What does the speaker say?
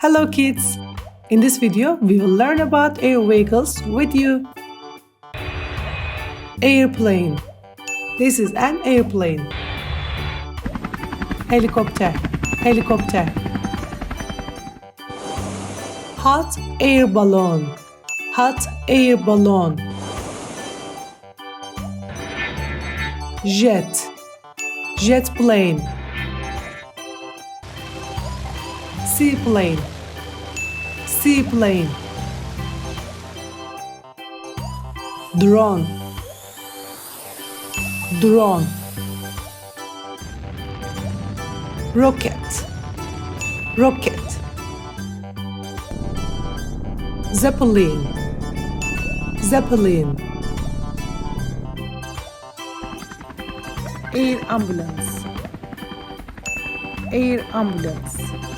Hello kids! In this video, we will learn about air vehicles with you. Airplane. This is an airplane. Helicopter. Helicopter. Hot air balloon. Hot air balloon. Jet. Jet plane. Seaplane. Seaplane. Drone. Drone. Rocket. Rocket. Zeppelin. Zeppelin. Air ambulance. Air ambulance.